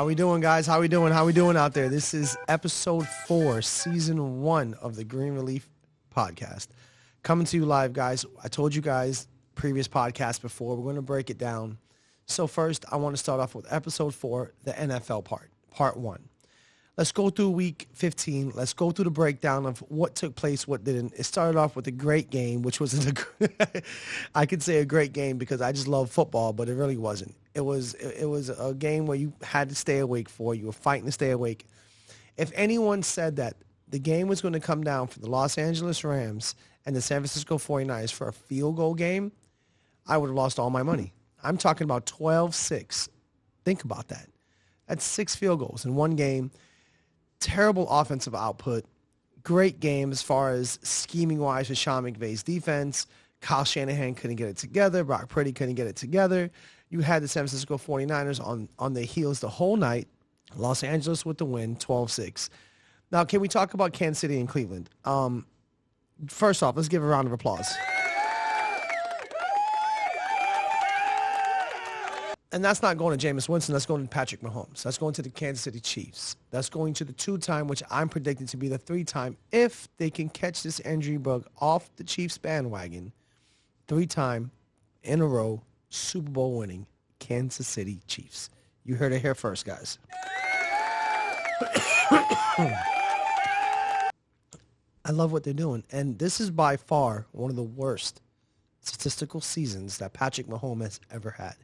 we doing, guys? How we doing? How we doing out there? This is episode 4, season 1 of the Green Relief podcast. Coming to you live, guys. I told you guys previous podcast before. We're going to break it down. So first, I want to start off with episode 4, the NFL part 1. Let's go through week 15. Let's go through the breakdown of what took place, what didn't. It started off with a great game, which was I could say a great game because I just love football, but it really wasn't. It was a game where you had to stay awake for. You were fighting to stay awake. If anyone said that the game was going to come down for the Los Angeles Rams and the San Francisco 49ers for a field goal game, I would have lost all my money. I'm talking about 12-6. Think about that. That's 6 field goals in one game. Terrible offensive output. Great game as far as scheming-wise with Sean McVay's defense. Kyle Shanahan couldn't get it together. Brock Purdy couldn't get it together. You had the San Francisco 49ers on their heels the whole night. Los Angeles with the win, 12-6. Now, can we talk about Kansas City and Cleveland? First off, let's give a round of applause. And that's not going to Jameis Winston. That's going to Patrick Mahomes. That's going to the Kansas City Chiefs. That's going to the 2-time, which I'm predicting to be the 3-time, if they can catch this injury bug off the Chiefs bandwagon. 3-time in a row, Super Bowl winning Kansas City Chiefs. You heard it here first, guys. I love what they're doing. And this is by far one of the worst statistical seasons that Patrick Mahomes has ever had.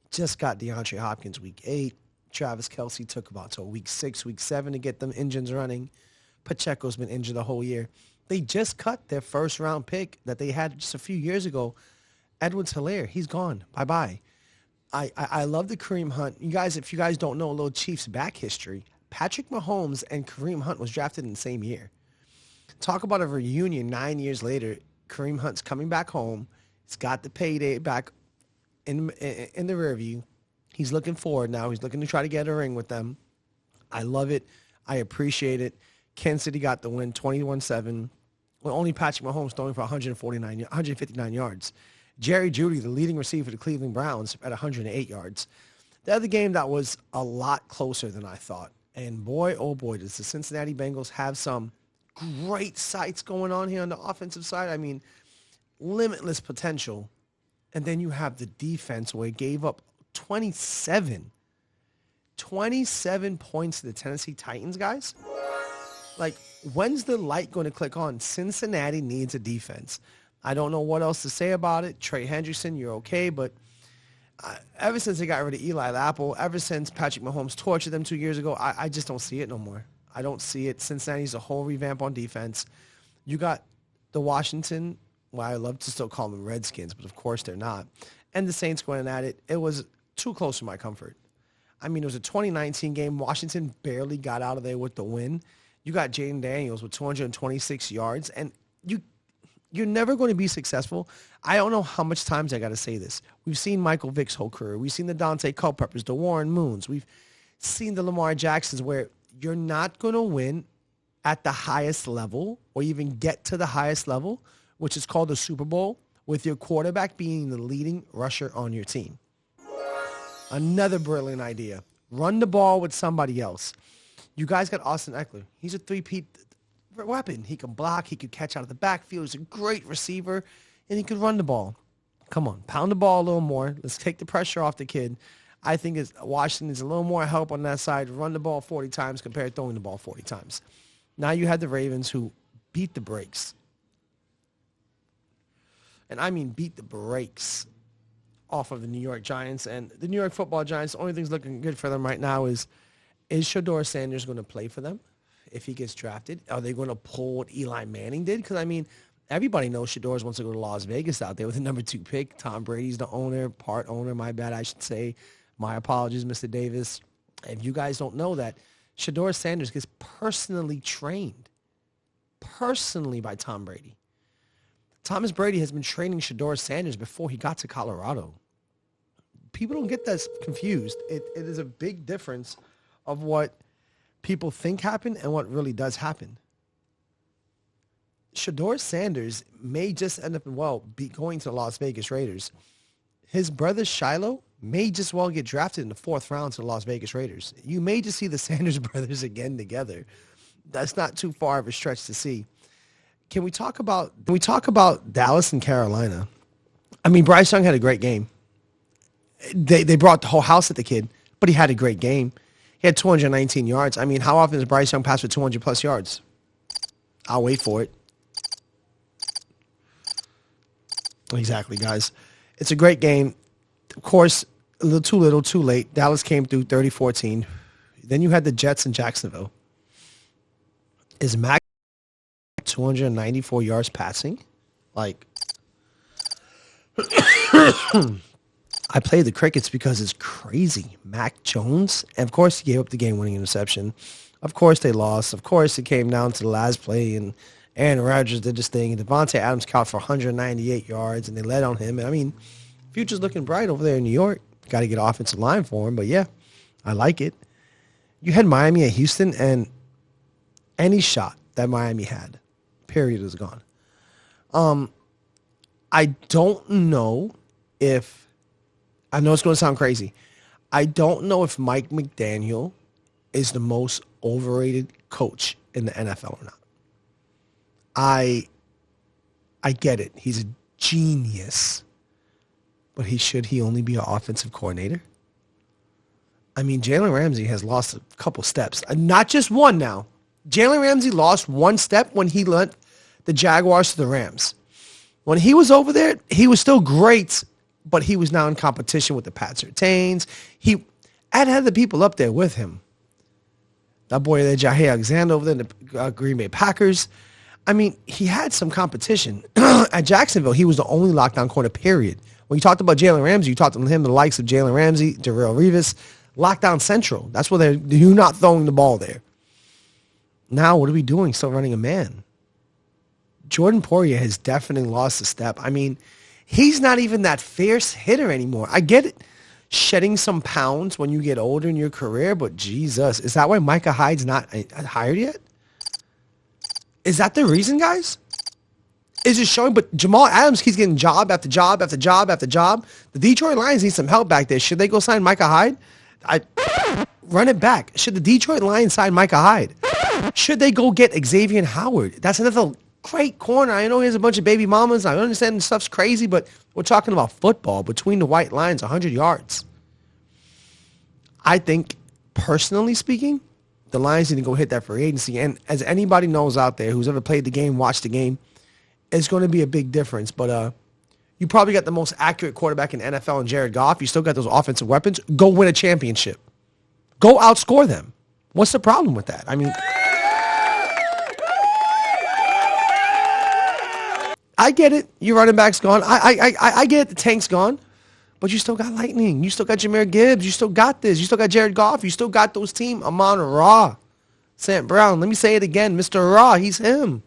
Just got DeAndre Hopkins week 8. Travis Kelce took about till week 6, week 7 to get them engines running. Pacheco's been injured the whole year. They just cut their first-round pick that they had just a few years ago. Edwards-Helaire, he's gone. Bye-bye. I love the Kareem Hunt. You guys, if you guys don't know a little Chiefs back history, Patrick Mahomes and Kareem Hunt was drafted in the same year. Talk about a reunion 9 years later. Kareem Hunt's coming back home. He's got the payday back in the rear view. He's looking forward now. He's looking to try to get a ring with them. I love it. I appreciate it. Kansas City got the win 21-7. With only Patrick Mahomes throwing for 159 yards. Jerry Jeudy, the leading receiver for the Cleveland Browns, at 108 yards. The other game that was a lot closer than I thought. And boy, oh boy, does the Cincinnati Bengals have some great sights going on here on the offensive side. I mean, limitless potential. And then you have the defense where it gave up 27 points to the Tennessee Titans, guys. Like, when's the light going to click on? Cincinnati needs a defense. I don't know what else to say about it. Trey Hendrickson, you're okay, but ever since they got rid of Eli Apple, ever since Patrick Mahomes tortured them 2 years ago, I just don't see it no more. I don't see it. Cincinnati's a whole revamp on defense. You got the Washington, well, I love to still call them Redskins, but of course they're not. And the Saints going at it. It was too close for my comfort. I mean, it was a 2019 game. Washington barely got out of there with the win. You got Jaden Daniels with 226 yards, and you're never going to be successful. I don't know how much times I got to say this. We've seen Michael Vick's whole career. We've seen the Dante Culpeppers, the Warren Moons. We've seen the Lamar Jacksons where you're not going to win at the highest level or even get to the highest level, which is called the Super Bowl, with your quarterback being the leading rusher on your team. Another brilliant idea. Run the ball with somebody else. You guys got Austin Eckler. He's a three-peat weapon. He can block. He could catch out of the backfield. He's a great receiver, and he could run the ball. Come on, pound the ball a little more. Let's take the pressure off the kid. I think Washington needs a little more help on that side. Run the ball 40 times compared to throwing the ball 40 times. Now you had the Ravens who beat the brakes. And I mean beat the brakes off of the New York Giants. And the New York football Giants, the only thing's looking good for them right now is Shedeur Sanders going to play for them if he gets drafted? Are they going to pull what Eli Manning did? Because, I mean, everybody knows Shedeur wants to go to Las Vegas out there with the number 2 pick. Tom Brady's the owner, part owner, my bad, I should say. My apologies, Mr. Davis. If you guys don't know that, Shedeur Sanders gets personally trained, by Tom Brady. Thomas Brady has been training Shedeur Sanders before he got to Colorado. People don't get that confused. It is a big difference of what people think happened and what really does happen. Shedeur Sanders may just end up, be going to the Las Vegas Raiders. his brother Shiloh may just well get drafted in the 4th round to the Las Vegas Raiders. You may just see the Sanders brothers again together. That's not too far of a stretch to see. Can we talk about Dallas and Carolina? I mean, Bryce Young had a great game. They brought the whole house at the kid, but he had a great game. He had 219 yards. I mean, how often does Bryce Young pass for 200-plus yards? I'll wait for it. Exactly, guys. It's a great game. Of course, a little too late. Dallas came through 30-14. Then you had the Jets in Jacksonville. Is Mac 294 yards passing? Like, I play the crickets because it's crazy. Mac Jones, and of course, he gave up the game-winning interception. Of course, they lost. Of course, it came down to the last play, and Aaron Rodgers did this thing, and Devontae Adams caught for 198 yards, and they led on him. And, I mean, future's looking bright over there in New York. Got to get offensive line for him, but yeah, I like it. You had Miami at Houston, and any shot that Miami had, period, is gone. I don't know if, I know it's going to sound crazy, I don't know if Mike McDaniel is the most overrated coach in the NFL or not. I get it. He's a genius. But should he only be an offensive coordinator? I mean, Jalen Ramsey has lost a couple steps. Not just one now. Jalen Ramsey lost one step when he led the Jaguars to the Rams. When he was over there, he was still great, but he was now in competition with the Pat Surtains. He had the people up there with him. That boy there, Jair Alexander over there in the Green Bay Packers. I mean, he had some competition. At Jacksonville, he was the only lockdown corner, period. When you talked about Jalen Ramsey, you talked to him, the likes of Jalen Ramsey, Darrelle Revis, lockdown central. That's where you're not throwing the ball there. Now, what are we doing? Still running a man. Jordan Poirier has definitely lost a step. I mean, he's not even that fierce hitter anymore. I get it, shedding some pounds when you get older in your career, but Jesus, is that why Micah Hyde's not hired yet? Is that the reason, guys? Is it showing? But Jamal Adams keeps getting job after job after job after job. The Detroit Lions need some help back there. Should they go sign Micah Hyde? Run it back. Should the Detroit Lions sign Micah Hyde? Should they go get Xavier Howard? That's another great corner. I know he has a bunch of baby mamas. I understand the stuff's crazy, but we're talking about football. Between the white lines, 100 yards. I think, personally speaking, the Lions need to go hit that free agency. And as anybody knows out there who's ever played the game, watched the game, it's going to be a big difference. But you probably got the most accurate quarterback in NFL in Jared Goff. You still got those offensive weapons. Go win a championship. Go outscore them. What's the problem with that? I mean, I get it. Your running back's gone. I get it. The tank's gone. But you still got Lightning. You still got Jahmyr Gibbs. You still got this. You still got Jared Goff. You still got those team. Amon-Ra. St. Brown. Let me say it again. Mr. Ra. He's him.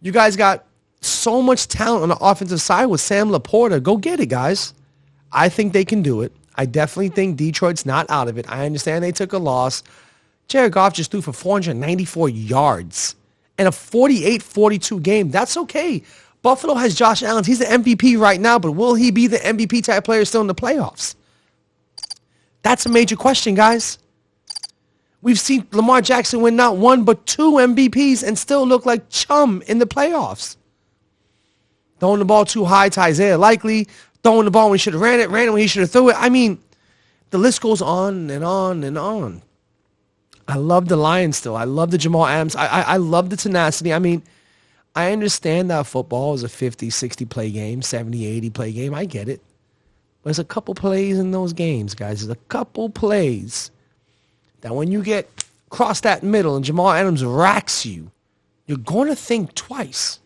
You guys got so much talent on the offensive side with Sam Laporta. Go get it, guys. I think they can do it. I definitely think Detroit's not out of it. I understand they took a loss. Jared Goff just threw for 494 yards in a 48-42 game. That's okay. Buffalo has Josh Allen. He's the MVP right now, but will he be the MVP type player still in the playoffs? That's a major question, guys. We've seen Lamar Jackson win not one, but 2 MVPs and still look like chum in the playoffs. Throwing the ball too high to Isaiah Likely. Throwing the ball when he should have ran it when he should have threw it. I mean, the list goes on and on and on. I love the Lions still. I love the Jamal Adams. I love the tenacity. I mean, I understand that football is a 50, 60 play game, 70, 80 play game. I get it. But there's a couple plays in those games, guys. There's a couple plays that when you get across that middle and Jamal Adams racks you, you're going to think twice.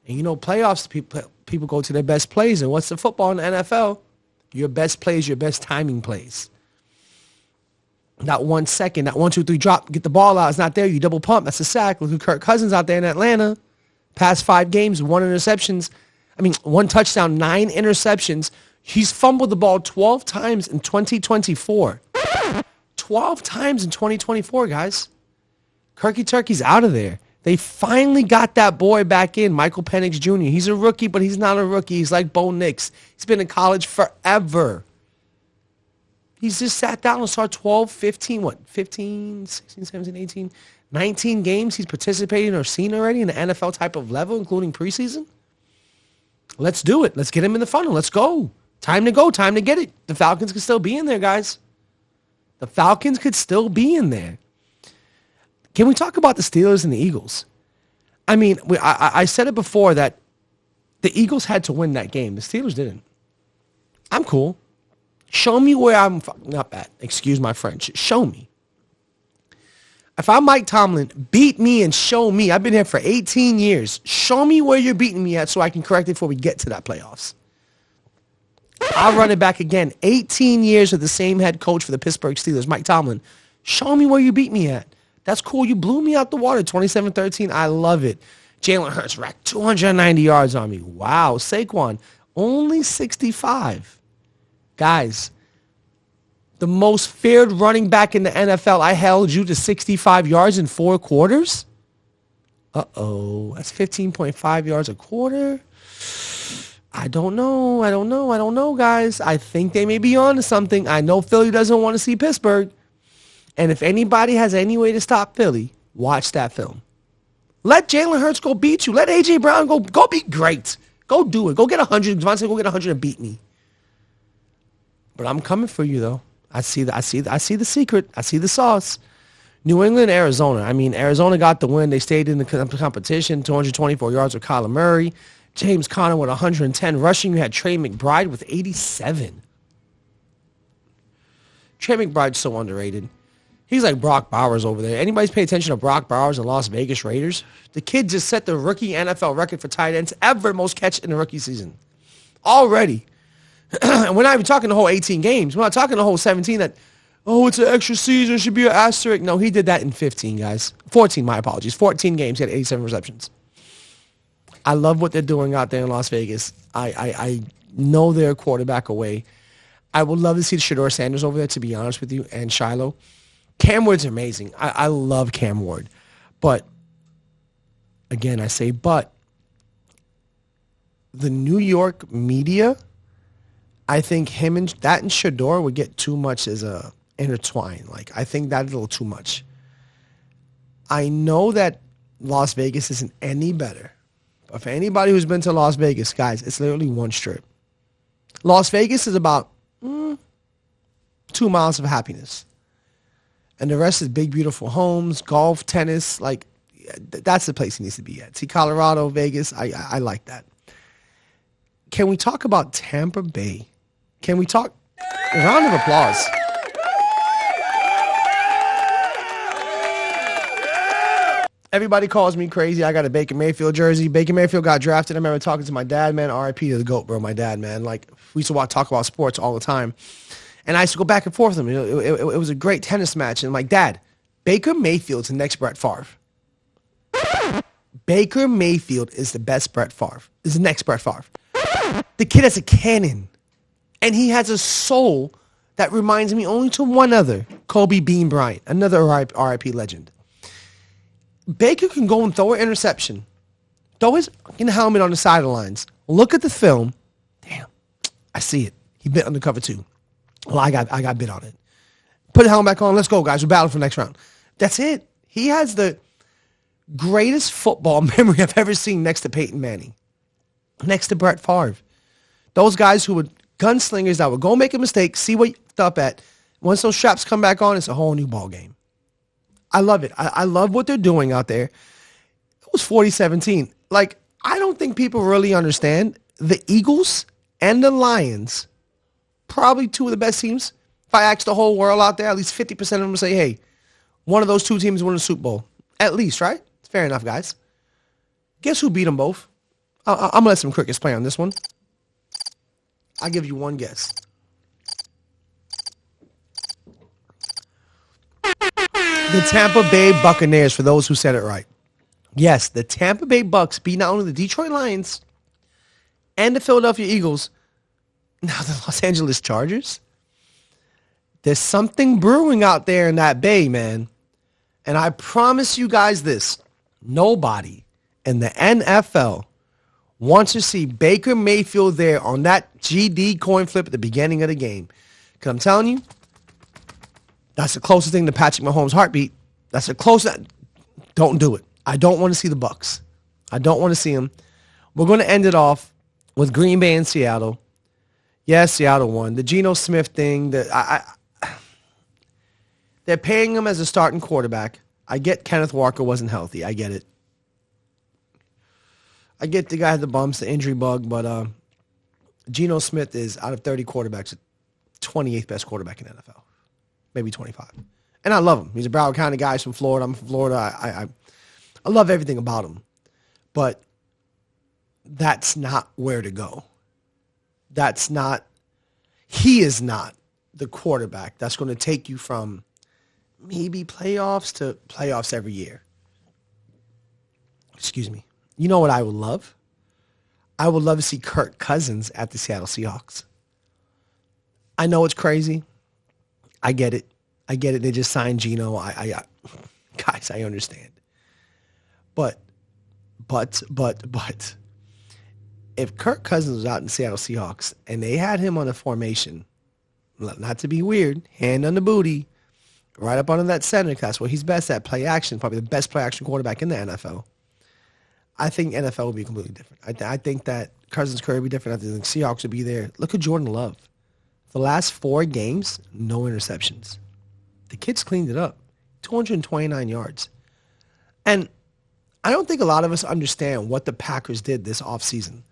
And you know, playoffs, people go to their best plays. And what's the football in the NFL? Your best plays, your best timing plays. Not 1 second, not 1, 2, 3 drop, get the ball out. It's not there. You double pump. That's a sack. Look at Kirk Cousins out there in Atlanta. Past 5 games, 1 interceptions. 1 touchdown, 9 interceptions. He's fumbled the ball 12 times in 2024. 12 times in 2024, guys. Kirky Turkey's out of there. They finally got that boy back in, Michael Penix Jr. He's a rookie, but he's not a rookie. He's like Bo Nix. He's been in college forever. He's just sat down and saw 12, 15, 15, 16, 17, 18, 19 games he's participated or seen already in the NFL type of level, including preseason. Let's do it. Let's get him in the funnel. Let's go. Time to go. Time to get it. The Falcons could still be in there, guys. The Falcons could still be in there. Can we talk about the Steelers and the Eagles? I mean, I said it before that the Eagles had to win that game. The Steelers didn't. I'm cool. Show me where I'm fucking up at. Excuse my French. Show me. If I'm Mike Tomlin, beat me and show me. I've been here for 18 years. Show me where you're beating me at so I can correct it before we get to that playoffs. I'll run it back again. 18 years with the same head coach for the Pittsburgh Steelers, Mike Tomlin. Show me where you beat me at. That's cool. You blew me out the water, 27-13. I love it. Jalen Hurts racked 290 yards on me. Wow. Saquon, only 65. Guys, the most feared running back in the NFL, I held you to 65 yards in 4 quarters? Uh-oh. That's 15.5 yards a quarter. I don't know, guys. I think they may be on to something. I know Philly doesn't want to see Pittsburgh. And if anybody has any way to stop Philly, watch that film. Let Jalen Hurts go beat you. Let A.J. Brown go be great. Go do it. Go get 100. Devontae, go get 100 and beat me. But I'm coming for you, though. I see the secret. I see the sauce. New England, Arizona. I mean, Arizona got the win. They stayed in the competition. 224 yards with Kyler Murray. James Conner with 110 rushing. You had Trey McBride with 87. Trey McBride's so underrated. He's like Brock Bowers over there. Anybody's pay attention to Brock Bowers and Las Vegas Raiders? The kid just set the rookie NFL record for tight ends ever, most catch in the rookie season. Already. And we're not even talking the whole 18 games. We're not talking the whole 17 that, oh, it's an extra season. It should be an asterisk. No, he did that in 15, guys. 14, my apologies. 14 games. He had 87 receptions. I love what they're doing out there in Las Vegas. I know they're a quarterback away. I would love to see Shedeur Sanders over there, to be honest with you, and Shiloh. Cam Ward's amazing. I love Cam Ward. But, again, I say but. The New York media, I think him and Shedeur would get too much as a intertwine. Like, I think that's a little too much. I know that Las Vegas isn't any better. But for anybody who's been to Las Vegas, guys, it's literally one strip. Las Vegas is about 2 miles of happiness. And the rest is big, beautiful homes, golf, tennis. Like, that's the place he needs to be at. See, Colorado, Vegas, I like that. Can we talk about Tampa Bay? Can we talk? A round of applause. Everybody calls me crazy. I got a Baker Mayfield jersey. Baker Mayfield got drafted. I remember talking to my dad, man. RIP to the GOAT, bro. My dad, man. Like, we used to talk about sports all the time. And I used to go back and forth with him. It was a great tennis match. And I'm like, Dad, Baker Mayfield's the next Brett Favre. Baker Mayfield is the best Brett Favre. Is the next Brett Favre. The kid has a cannon. And he has a soul that reminds me only to one other, Kobe Bean Bryant, another RIP legend. Baker can go and throw an interception. Throw his fucking helmet on the sidelines. Look at the film. Damn, I see it. He bit undercover too. Well, I got bit on it. Put the helmet back on. Let's go, guys. We're battling for the next round. That's it. He has the greatest football memory I've ever seen next to Peyton Manning. Next to Brett Favre. Those guys who would gunslingers that would go make a mistake, see what you f***ed up at. Once those straps come back on, it's a whole new ball game. I love it. I love what they're doing out there. It was 40-17. Like, I don't think people really understand the Eagles and the Lions, probably two of the best teams. If I ask the whole world out there, at least 50% of them will say, hey, one of those two teams won the Super Bowl. At least, right? It's fair enough, guys. Guess who beat them both? I'm going to let some crickets play on this one. I'll give you one guess. The Tampa Bay Buccaneers, for those who said it right. Yes, the Tampa Bay Bucks beat not only the Detroit Lions and the Philadelphia Eagles, now the Los Angeles Chargers. There's something brewing out there in that bay, man. And I promise you guys this. Nobody in the NFL wants to see Baker Mayfield there on that GD coin flip at the beginning of the game. Because I'm telling you, that's the closest thing to Patrick Mahomes' heartbeat. That's the closest. Don't do it. I don't want to see the Bucs. I don't want to see them. We're going to end it off with Green Bay and Seattle. Yes, Seattle won. The Geno Smith thing, they're paying him as a starting quarterback. I get Kenneth Walker wasn't healthy. I get it. I get the guy had the bumps, the injury bug, but Geno Smith is, out of 30 quarterbacks, 28th best quarterback in the NFL. Maybe 25. And I love him. He's a Broward County guy. He's from Florida. I'm from Florida. I love everything about him. But that's not where to go. He is not the quarterback that's going to take you from maybe playoffs to playoffs every year. Excuse me. You know what I would love? I would love to see Kirk Cousins at the Seattle Seahawks. I know it's crazy. I get it. They just signed Geno. Guys, I understand. But if Kirk Cousins was out in Seattle Seahawks and they had him on a formation, not to be weird, hand on the booty, right up under that center, that's what he's best at, play action, probably the best play action quarterback in the NFL. I think NFL would be completely different. I think that Cousins' career would be different. I think the Seahawks would be there. Look at Jordan Love. The last 4 games, no interceptions. The kid's cleaned it up. 229 yards. And I don't think a lot of us understand what the Packers did this offseason.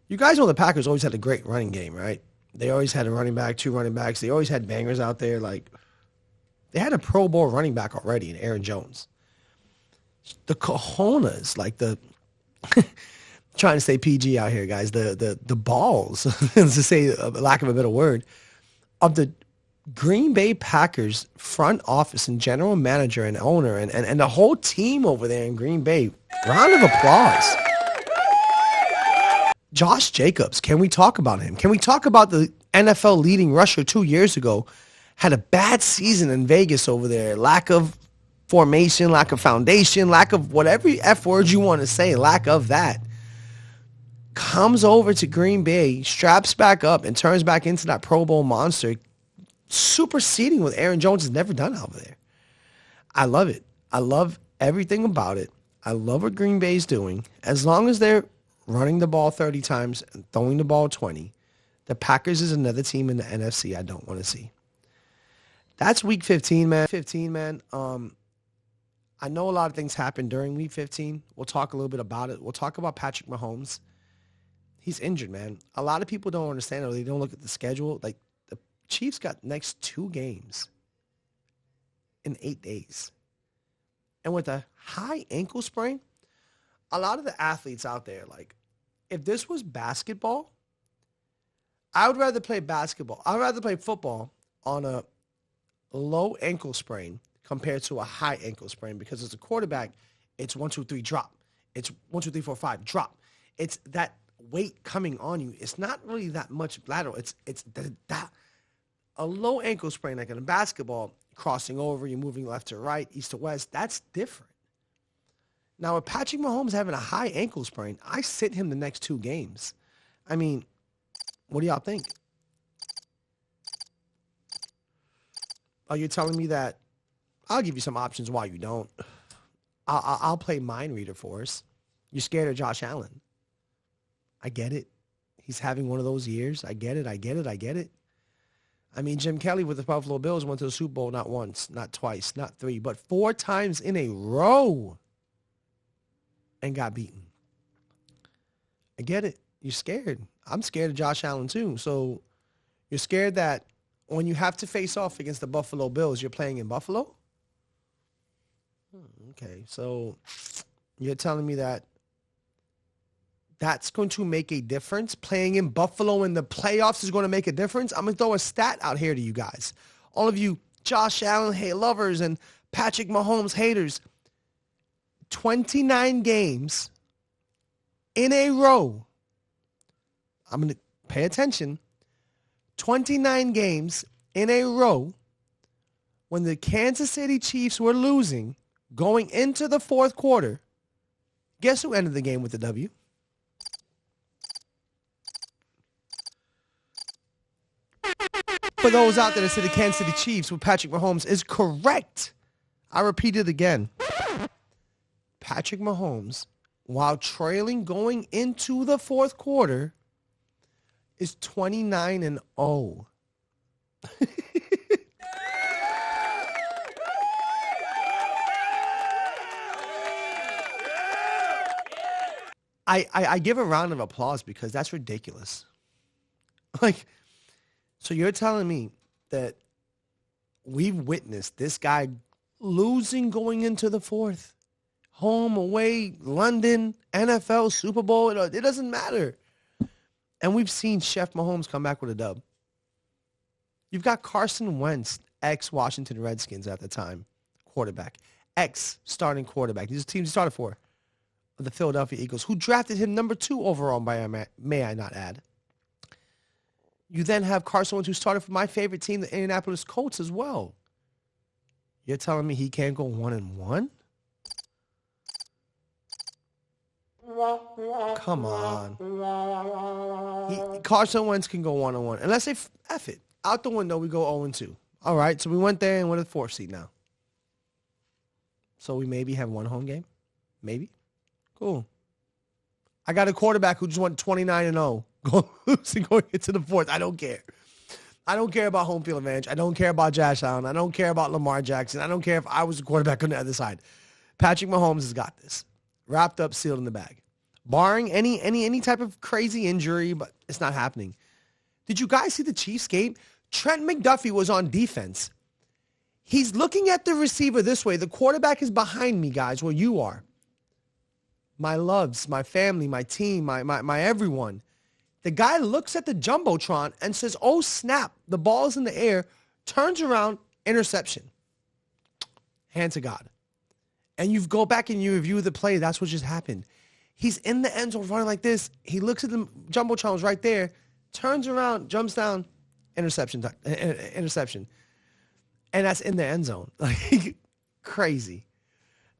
You guys know the Packers always had a great running game, right? They always had a running back, 2 running backs. They always had bangers out there. Like, they had a Pro Bowl running back already in Aaron Jones. The cojones, like the trying to say PG out here, guys, the balls, to say lack of a better word, of the Green Bay Packers front office and general manager and owner and the whole team over there in Green Bay. Round of applause. Josh Jacobs, can we talk about him? Can we talk about the NFL leading rusher 2 years ago? Had a bad season in Vegas over there. Lack of formation, lack of foundation, lack of whatever F word you want to say, lack of that. Comes over to Green Bay, straps back up, and turns back into that Pro Bowl monster, superseding what Aaron Jones has never done over there. I love it. I love everything about it. I love what Green Bay's doing. As long as they're running the ball 30 times and throwing the ball 20, the Packers is another team in the NFC I don't want to see. That's week 15, man. I know a lot of things happened during week 15. We'll talk a little bit about it. We'll talk about Patrick Mahomes. He's injured, man. A lot of people don't understand it. They don't look at the schedule. Like, the Chiefs got next 2 games in 8 days. And with a high ankle sprain, a lot of the athletes out there, like, if this was basketball, I would rather play basketball. I'd rather play football on a low ankle sprain compared to a high ankle sprain, because as a quarterback, it's 1, 2, 3, drop. It's 1, 2, 3, 4, 5, drop. It's that weight coming on you. It's not really that much lateral. It's that a low ankle sprain, like in a basketball, crossing over, you're moving left to right, east to west. That's different. Now, with Patrick Mahomes having a high ankle sprain, I sit him the next 2 games. I mean, what do y'all think? Are you telling me that? I'll give you some options why you don't. I'll play mind reader for us. You're scared of Josh Allen. I get it. He's having one of those years. I get it. I mean, Jim Kelly with the Buffalo Bills went to the Super Bowl not once, not twice, not 3, but 4 times in a row and got beaten. I get it. You're scared. I'm scared of Josh Allen too. So you're scared that when you have to face off against the Buffalo Bills, you're playing in Buffalo? Okay, so you're telling me that that's going to make a difference? Playing in Buffalo in the playoffs is going to make a difference? I'm going to throw a stat out here to you guys. All of you Josh Allen lovers and Patrick Mahomes haters. 29 games in a row. I'm going to pay attention. 29 games in a row when the Kansas City Chiefs were losing Going into the fourth quarter, guess who ended the game with the W? For those out there that say the Kansas City Chiefs with Patrick Mahomes is correct. I repeat it again. Patrick Mahomes, while trailing going into the fourth quarter, is 29-0. I give a round of applause because that's ridiculous. Like, so you're telling me that we've witnessed this guy losing going into the fourth? Home, away, London, NFL, Super Bowl, it doesn't matter. And we've seen Chef Mahomes come back with a dub. You've got Carson Wentz, ex-Washington Redskins at the time, quarterback. Ex-starting quarterback. These are teams he started for. The Philadelphia Eagles, who drafted him number 2 overall, may I not add. You then have Carson Wentz, who started for my favorite team, the Indianapolis Colts, as well. You're telling me he can't go 1-1? Come on. Carson Wentz can go 1-1. And let's say, F it. Out the window, we go 0-2. All right, so we went there and we're the 4th seed now. So we maybe have one home game? Maybe? Cool. I got a quarterback who just went 29-0. Losing going into the fourth. I don't care. I don't care about home field advantage. I don't care about Josh Allen. I don't care about Lamar Jackson. I don't care if I was the quarterback on the other side. Patrick Mahomes has got this. Wrapped up, sealed in the bag. Barring any type of crazy injury, but it's not happening. Did you guys see the Chiefs game? Trent McDuffie was on defense. He's looking at the receiver this way. The quarterback is behind me, guys, where you are. My loves, my family, my team, my everyone. The guy looks at the Jumbotron and says, oh, snap, the ball's in the air, turns around, interception. Hand to God. And you go back and you review the play. That's what just happened. He's in the end zone running like this. He looks at the Jumbotron's right there, turns around, jumps down, interception. And that's in the end zone. Like, crazy.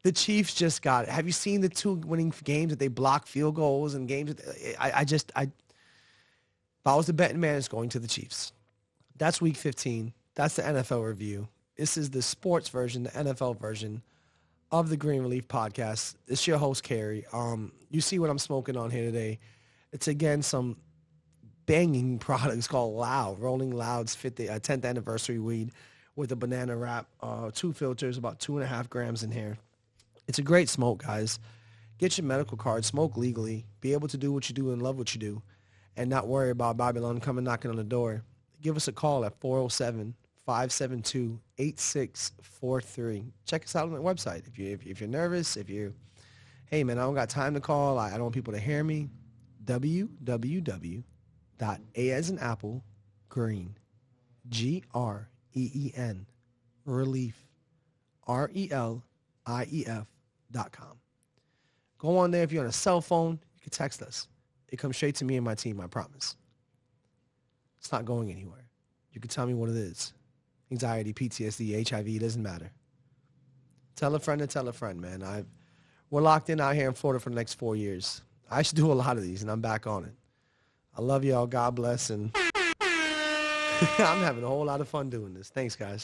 The Chiefs just got it. Have you seen the 2 winning games that they block field goals and games? If I was the betting man, it's going to the Chiefs. That's week 15. That's the NFL review. This is the sports version, the NFL version of the Green Relief Podcast. It's your host, Carey. You see what I'm smoking on here today. It's, again, some banging products called Loud, Rolling Loud's 10th anniversary weed with a banana wrap, 2 filters, about 2.5 grams in here. It's a great smoke, guys. Get your medical card, smoke legally, be able to do what you do and love what you do, and not worry about Babylon coming knocking on the door. Give us a call at 407-572-8643. Check us out on the website. If you're nervous, hey, man, I don't got time to call. I don't want people to hear me. www.a as in apple, green, GREEN, relief, RELIEF.com. Go on there. If you're on a cell phone, you can text us. It comes straight to me and my team, I promise. It's not going anywhere. You can tell me what it is. Anxiety, PTSD, HIV, it doesn't matter. Tell a friend to tell a friend, man. We're locked in out here in Florida for the next 4 years. I should do a lot of these, and I'm back on it. I love y'all. God bless, and I'm having a whole lot of fun doing this. Thanks, guys.